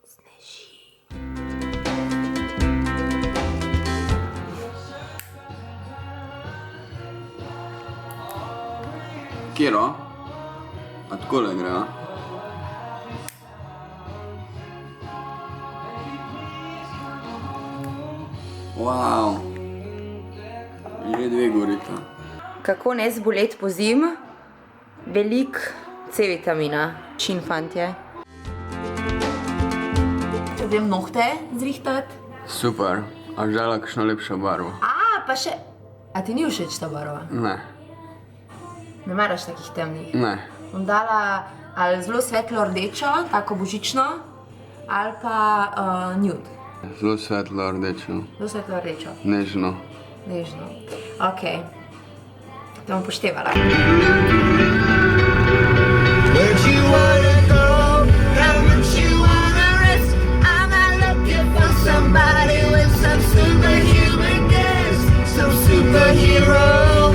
Sneži. Kjero? A takole gre, a? Wow. Že dve gorita. Kako ne zbolet po zim? Velik C vitamina. Čin, fantje. Če vem nohte zrihtati. Super. A žela kakšno lepšo barvo? Pa še... A ti ni všeč ta barva? Ne. Ne maraš takih temnih? Ne. Bom dala ali zelo svetlo rdečo, tako božično, ali pa nude. Zelo svetlo rdečo. Zelo svetlo rdečo. Nežno. Nežno. Ok. To bom poštevala. Where'd you wanna go? How much you wanna risk? I'm not looking for somebody with some superhuman gifts, some superhero,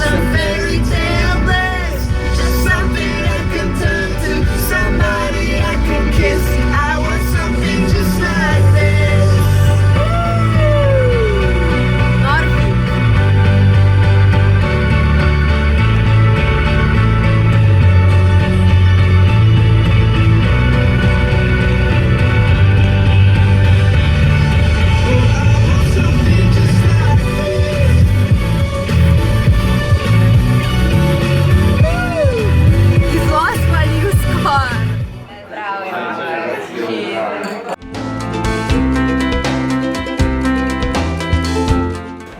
some fairy tale bliss, just something I can turn to, somebody I can kiss. I want something just like this.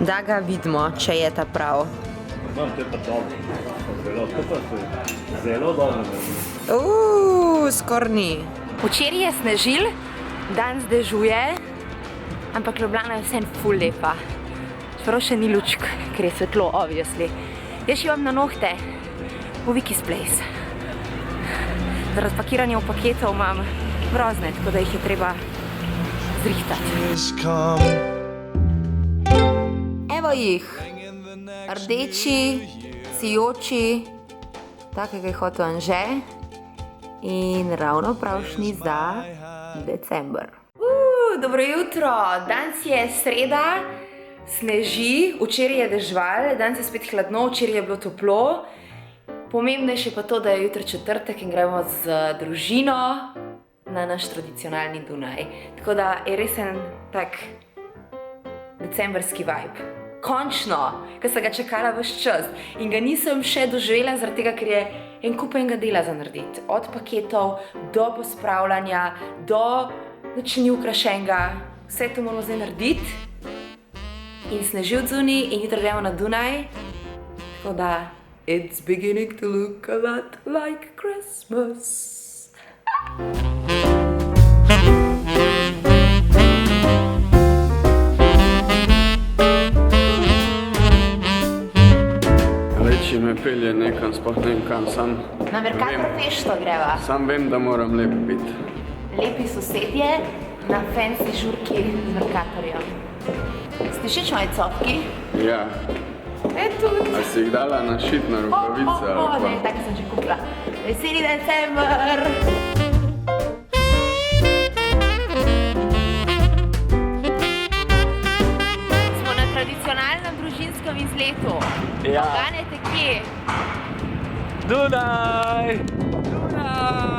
Da ga vidimo, če je ta prav. No, to je pa dobro. Zelo dobro. Skoraj ni. Včeraj je snežil, danes dežuje, ampak Ljubljana je vseeno ful lepa. Čeprav še ni lučk, ker je svetlo, obviously. Jaz šivam na nohte v Vicky's Place. Za razpakiranje v paketov imam grozne, tako da jih je treba zrihtati. Evo jih, rdeči, sijoči, takega je hotel Anže in ravno pravšnji za december. Dobro jutro, danes je sreda, sneži, včeraj je dežval, danes je spet hladno, včeraj je bilo toplo. Pomembnejše pa to, da je jutri četrtek in gremo z družino na naš tradicionalni Dunaj. Tako da je res en tak decemberski vibe. Končno, ker sem ga čakala ves čas in ga nisem še doživela zaradi tega, ker je en kup enega dela za narediti. Od paketov do pospravljanja, do nič ni ukrašenega. Vse to moramo zdaj narediti. In sneži odzuni in jutri gremo na Dunaj. Tako da, it's beginning to look a lot like Christmas. Če me pelje nekam, sploh ne vem kam, sam... Na Mercator Festo greva. Sam vem, da moram lep biti. Lepi sosedje na fancy žurki z Mercatorjem. Ste všeč moji cofki? Ja. Tudi. A si jih dala našit na rokavice ali pa? Ne, tako sem že kupila. Veseli december! Smo na tradicionalnem družinskem izletu. Ja. Poganete kje? Dunaj! Dunaj!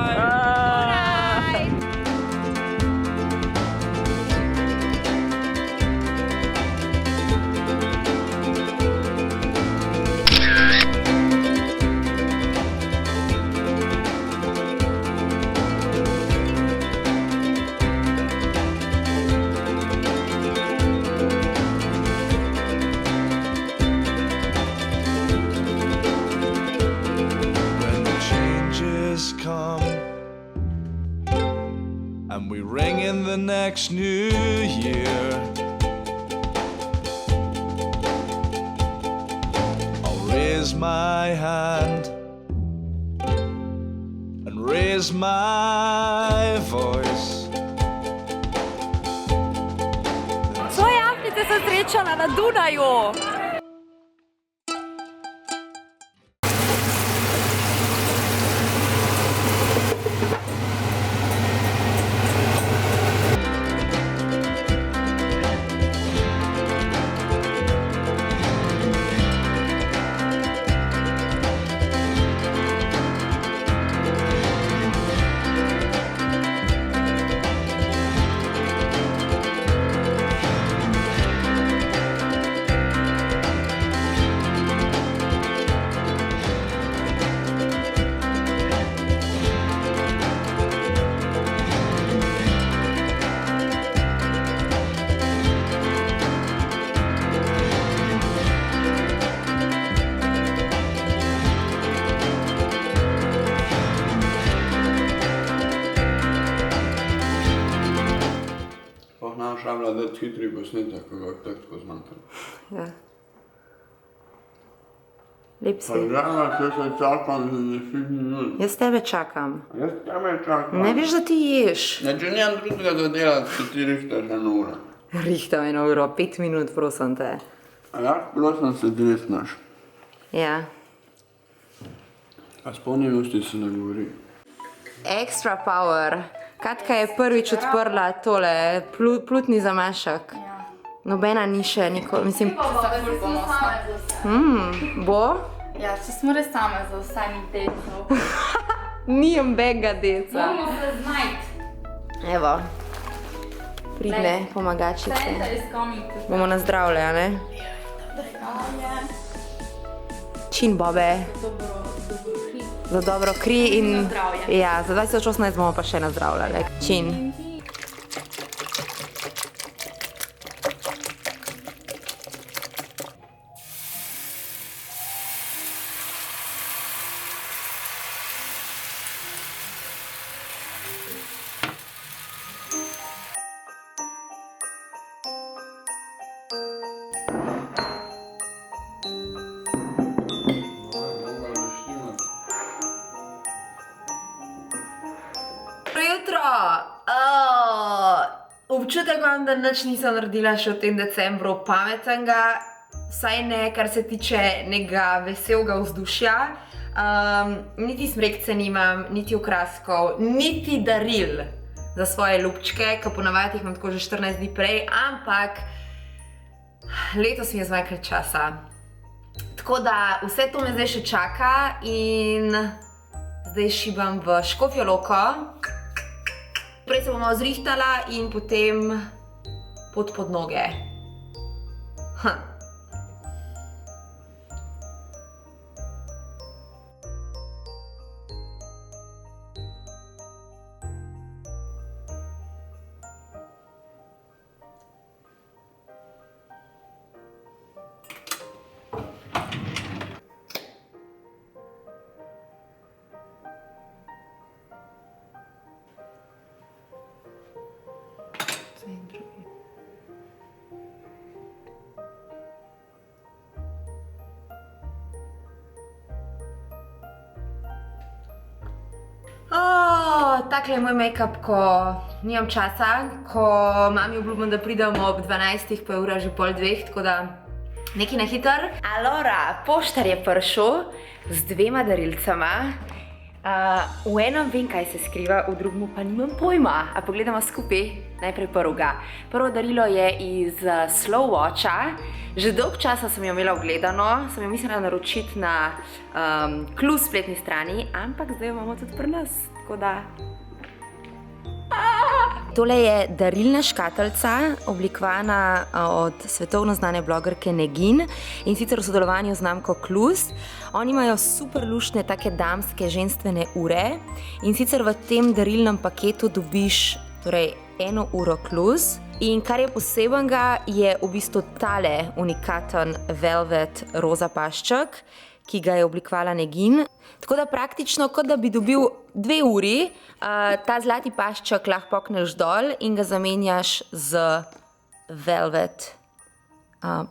And we ring in the next new year. I'll raise my hand and raise my voice. Svoje jahnice sem srečala na Dunaju. rabila dati hitri posnetek, ko ga tako zmanjkalo. Ja. Lep si. Žena, če se čakam za 10 minut. Jaz tebe čakam. Jaz tebe čakam. Ne veš, da ti ješ. Ne, če nijem drugega za delati, če ti rihtaš 1 ura. Rihta 1 uro, 5 minut, prosim te. A ja, prosim se dresnaš. Ja. A s polnimi usti se ne govori. Extra power. Katka je prvič odprla tole, plutni zamašek. Nobena ni še nikoli, mislim... Bo? Ja, če smo res same za vsemi delcev. Nijem bega deca. Moramo se znajti. Evo. Pridne pomagačice. Center is coming to Bomo nazdravile, a ne? zdravje. Čin bobe. Za dobro kri in... Na zdravje. Ja, za 2018 bomo pa še nazdravljale. Čin. Jutro! Občutek imam, da nič nisem naredila še v tem decembru pametnega, vsaj ne, kar se tiče nekega veselega vzdušja. Niti smrekce nimam, niti okraskov, niti daril za svoje ljubčke, ki ponavadi jih imam tako že 14 dni prej, ampak letos mi je zmanjkalo časa. Tako da vse to me zdaj še čaka in zdaj šibam v Škofjo Loko. Prej se bomo zrihtala in potem pot pod noge. Takle je moj make-up, ko nimam časa, ko mami obljubim, da pridem ob 12, pa je ura že pol 2, tako da nekaj na hiter. Alora, poštar je prišel z 2 darilcama. V enem vem, kaj se skriva, v drugem pa nimam pojma. A pogledamo skupaj, najprej prvega. Prvo darilo je iz Slow Watcha. Že dolg časa sem jo imela ogledano, sem jo mislila naročiti na Clue spletni strani, ampak zdaj jo imamo tudi pri nas, tako da... Tole je darilna škatlica, oblikovana od svetovno znane blogerke Negin in sicer v sodelovanju z znamko Clue. Oni imajo super luštne take damske ženstvene ure in sicer v tem darilnem paketu dobiš torej 1 uro Clue. In kar je posebenega, je v bistvu tale unikaten velvet roza pašček, ki ga je oblikovala Negin. Tako da praktično, kot da bi dobil 2 uri, ta zlati pašček lahko pokneš dol in ga zamenjaš z velvet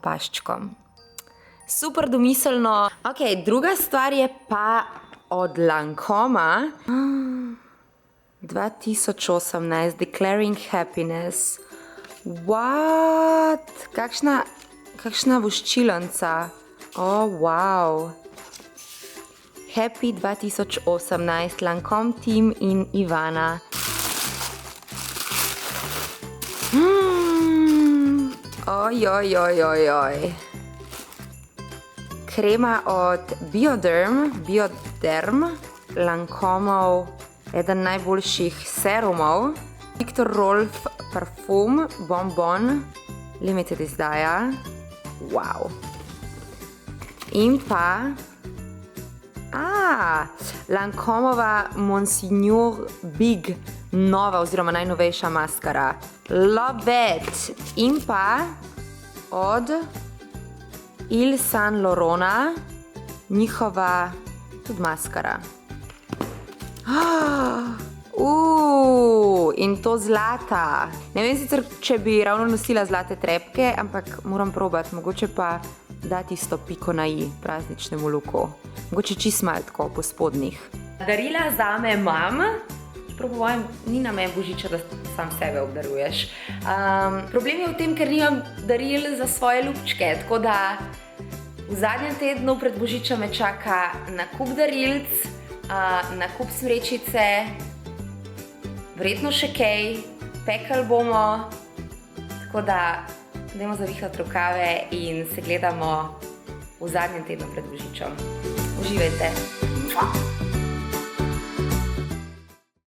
paščkom. Super domiselno. Ok, druga stvar je pa od Lancoma. 2018, Declaring Happiness. What? Kakšna voščilanca. Oh, wow. Happy 2018, Lancome Team in Ivana. Ojojojojoj. Krema od Bioderm, Lancomov, eden najboljših serumov. Viktor Rolf parfum, bonbon, limited izdaja. Wow. In pa Lancomova Monsignor Big nova oziroma najnovejša maskara. Love it! In pa od Il San Lorona njihova tudi maskara. in to zlata. Ne vem sicer, če bi ravno nosila zlate trepke, ampak moram probati, mogoče pa dati isto piko na i prazničnemu luku. Mogoče čist malo tako po spodnjih. Darila zame imam. Čeprav po mojem ni namen božiča, da sam sebe obdaruješ. Problem je v tem, ker nimam daril za svoje ljubčke, tako da v zadnjem tednu pred božičem me čaka nakup darilc, nakup smrečice, verjetno še kaj, pekli bomo, tako da dajmo zavihati rokave in se gledamo v zadnjem tednu pred božičem. Uživajte!